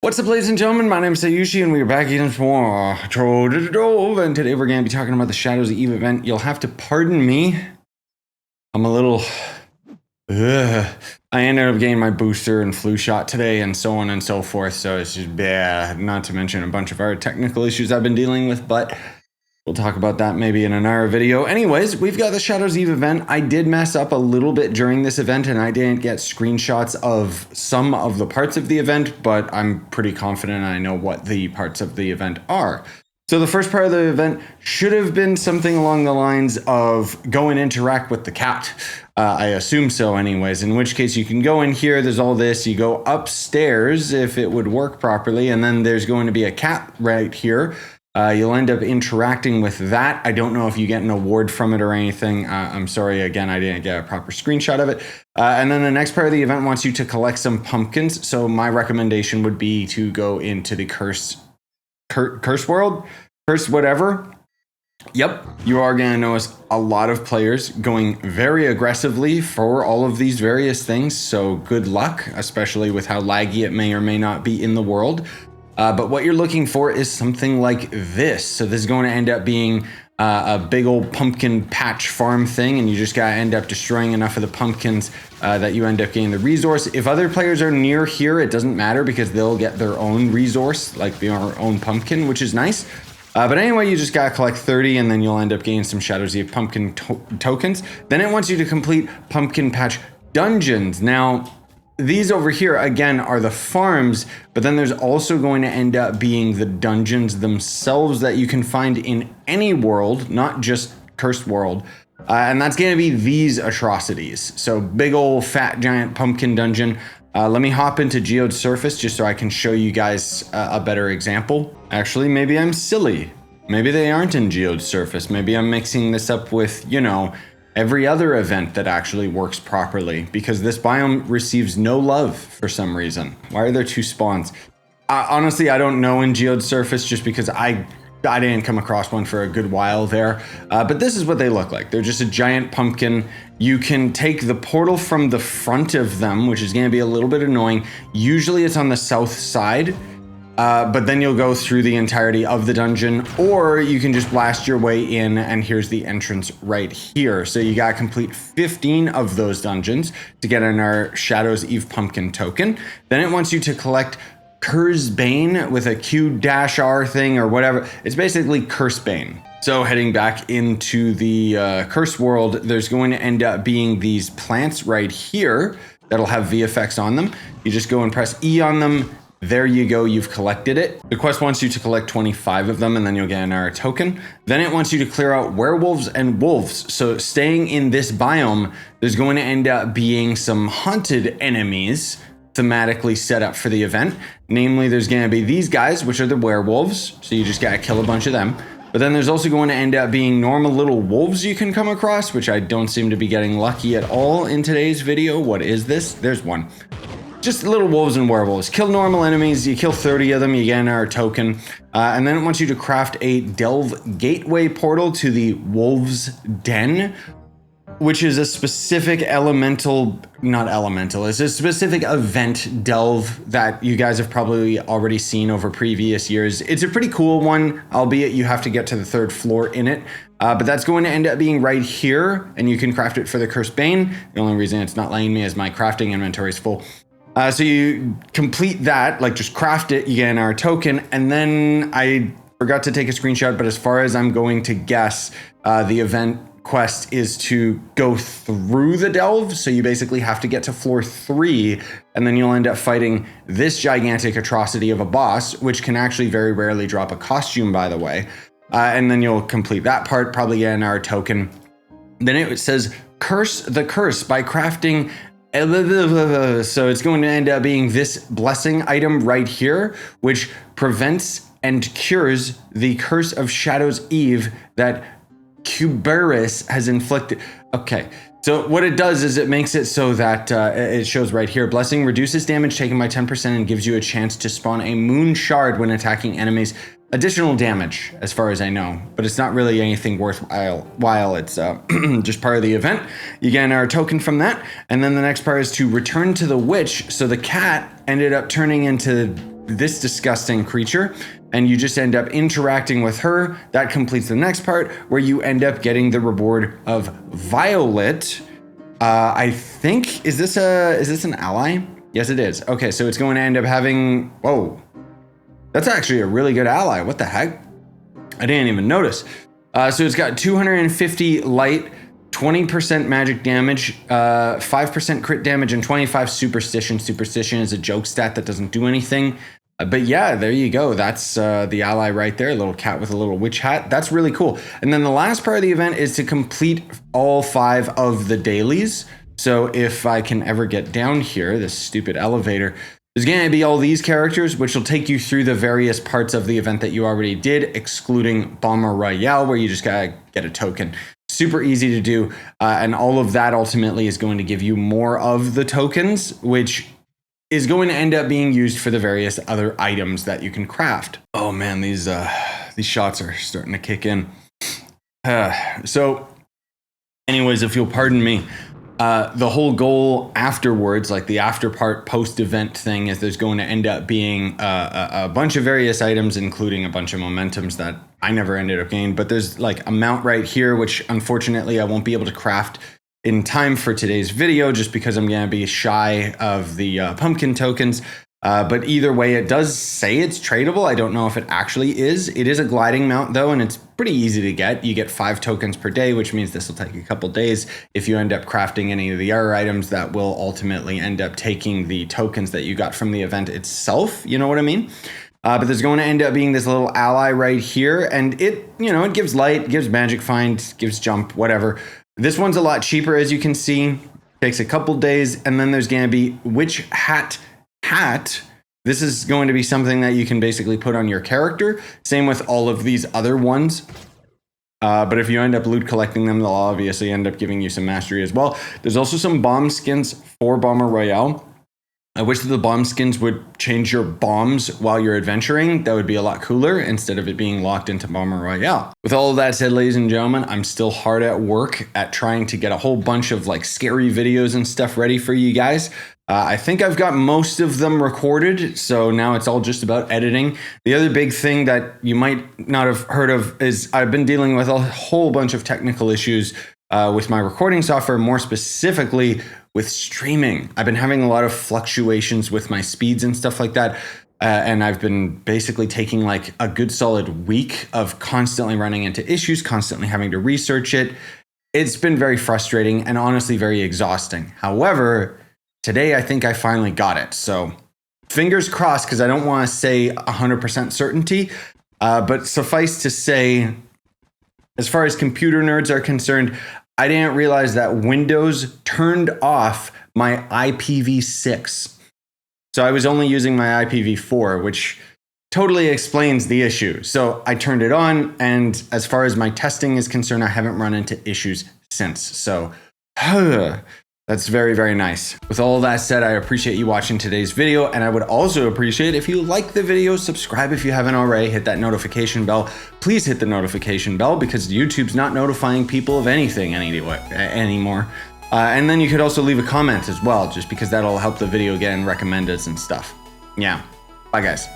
What's up, ladies and gentlemen? My name is Scyushi, and we are back again for Trove Shadows Eve Event, and today we're going to be talking about the Shadows Eve Event. You'll have to pardon me. I'm a little... I ended up getting my booster and flu shot today, and so on and so forth, so it's just bad. Not to mention a bunch of other technical issues I've been dealing with, but we'll talk about that maybe in another video. Anyways, we've got the Shadows Eve event. I did mess up a little bit during this event, and I didn't get screenshots of some of the parts of the event, but I'm pretty confident I know what the parts of the event are. So the first part of the event should have been something along the lines of go and interact with the cat. I assume so anyways, in which case you can go in here, there's all this, you go upstairs if it would work properly, and then there's going to be a cat right here. You'll end up interacting with that. I don't know if you get an award from it or anything. I'm sorry, again, I didn't get a proper screenshot of it. And then the next part of the event wants you to collect some pumpkins. So my recommendation would be to go into the curse world, curse whatever. Yep, you are going to notice a lot of players going very aggressively for all of these various things. So good luck, especially with how laggy it may or may not be in the world. But what you're looking for is something like this. So this is going to end up being a big old pumpkin patch farm thing, and you just gotta end up destroying enough of the pumpkins that you end up getting the resource. If other players are near here, it doesn't matter because they'll get their own resource, like their own pumpkin, which is nice. But anyway, you just gotta collect 30, and then you'll end up getting some Shadows Eve pumpkin tokens. Then it wants you to complete pumpkin patch dungeons. Now, these over here, again, are the farms, but then there's also going to end up being the dungeons themselves that you can find in any world, not just Cursed World. And that's going to be these atrocities. So big old fat giant pumpkin dungeon. Let me hop into Geode's surface just so I can show you guys a better example. Actually, maybe I'm silly. Maybe they aren't in Geode's surface. Maybe I'm mixing this up with, you know, every other event that actually works properly, because this biome receives no love for some reason. Why are there two spawns? Honestly, I don't know in Geode's surface, just because I didn't come across one for a good while there. But this is what they look like. They're just a giant pumpkin. You can take the portal from the front of them, which is going to be a little bit annoying. Usually it's on the south side. But then you'll go through the entirety of the dungeon, or you can just blast your way in, and here's the entrance right here. So you gotta complete 15 of those dungeons to get in our Shadows Eve pumpkin token. Then it wants you to collect Curse Bane with a Q-R thing or whatever. It's basically Curse Bane. So heading back into the Curse world, there's going to end up being these plants right here that'll have VFX on them. You just go and press E on them. There you go, you've collected it. The quest wants you to collect 25 of them, and then you'll get an AR token. Then it wants you to clear out werewolves and wolves. So staying in this biome, there's going to end up being some haunted enemies thematically set up for the event. Namely, there's going to be these guys, which are the werewolves. So you just got to kill a bunch of them. But then there's also going to end up being normal little wolves you can come across, which I don't seem to be getting lucky at all in today's video. What is this? There's one. Just little wolves and werewolves. Kill normal enemies, you kill 30 of them, you get our token. And then it wants you to craft a delve gateway portal to the wolves den, which is a specific it's a specific event delve that you guys have probably already seen over previous years. It's a pretty cool one, albeit you have to get to the 3rd floor in it. But that's going to end up being right here, and you can craft it for the Curse Bane. The only reason it's not letting me is my crafting inventory is full. So you complete that, like just craft it, you get our token, and then I forgot to take a screenshot, but as far as I'm going to guess, the event quest is to go through the delve. So you basically have to get to floor 3, and then you'll end up fighting this gigantic atrocity of a boss, which can actually very rarely drop a costume, by the way. And then you'll complete that part, probably get our token. Then it says, curse the curse by crafting. So it's going to end up being this blessing item right here, which prevents and cures the curse of Shadows Eve that Cuberus has inflicted. Okay, so what it does is it makes it so that it shows right here, blessing reduces damage taken by 10% and gives you a chance to spawn a moon shard when attacking enemies. Additional damage, as far as I know, but it's not really anything worthwhile. It's just part of the event. You get our token from that, and then the next part is to return to the witch. So the cat ended up turning into this disgusting creature, and you just end up interacting with her. That completes the next part, where you end up getting the reward of Violet. I think, is this an ally? Yes, it is. Okay, so it's going to end up having, whoa, that's actually a really good ally. What the heck? I didn't even notice. So it's got 250 light, 20% magic damage, 5% crit damage, and 25 superstition. Superstition is a joke stat that doesn't do anything. But yeah, there you go. That's the ally right there, a little cat with a little witch hat. That's really cool. And then the last part of the event is to complete all 5 of the dailies. So if I can ever get down here, this stupid elevator, there's going to be all these characters, which will take you through the various parts of the event that you already did, excluding Bomber Royale, where you just gotta get a token. Super easy to do, and all of that ultimately is going to give you more of the tokens, which is going to end up being used for the various other items that you can craft. Oh man, these shots are starting to kick in. So anyways, if you'll pardon me, the whole goal afterwards, like the after part post-event thing, is there's going to end up being a bunch of various items, including a bunch of momentums that I never ended up getting. But there's like a mount right here, which unfortunately I won't be able to craft in time for today's video, just because I'm going to be shy of the pumpkin tokens. But either way, it does say it's tradable. I don't know if it actually is. It is a gliding mount though, and it's pretty easy to get. You get 5 tokens per day, which means this will take a couple days. If you end up crafting any of the other items, that will ultimately end up taking the tokens that you got from the event itself. You know what I mean? But there's going to end up being this little ally right here, and it, you know, it gives light, gives magic find, gives jump, whatever. This one's a lot cheaper, as you can see. Takes a couple days, and then there's going to be Witch Hat. This is going to be something that you can basically put on your character. Same with all of these other ones. But if you end up loot collecting them, they'll obviously end up giving you some mastery as well. There's also some bomb skins for Bomber Royale. I wish that the bomb skins would change your bombs while you're adventuring. That would be a lot cooler instead of it being locked into Bomber Royale. With all of that said, ladies and gentlemen, I'm still hard at work at trying to get a whole bunch of like scary videos and stuff ready for you guys. I think I've got most of them recorded, so now it's all just about editing. The other big thing that you might not have heard of is I've been dealing with a whole bunch of technical issues with my recording software, more specifically with streaming. I've been having a lot of fluctuations with my speeds and stuff like that. And I've been basically taking like a good solid week of constantly running into issues, constantly having to research it. It's been very frustrating and honestly very exhausting. However, today I think I finally got it. So fingers crossed, because I don't want to say 100% certainty. But suffice to say, as far as computer nerds are concerned, I didn't realize that Windows turned off my IPv6. So I was only using my IPv4, which totally explains the issue. So I turned it on, and as far as my testing is concerned, I haven't run into issues since. So that's very, very nice. With all that said, I appreciate you watching today's video, and I would also appreciate if you like the video, subscribe if you haven't already, hit that notification bell. Please hit the notification bell, because YouTube's not notifying people of anything anymore. And then you could also leave a comment as well, just because that'll help the video get recommended and stuff. Yeah, bye guys.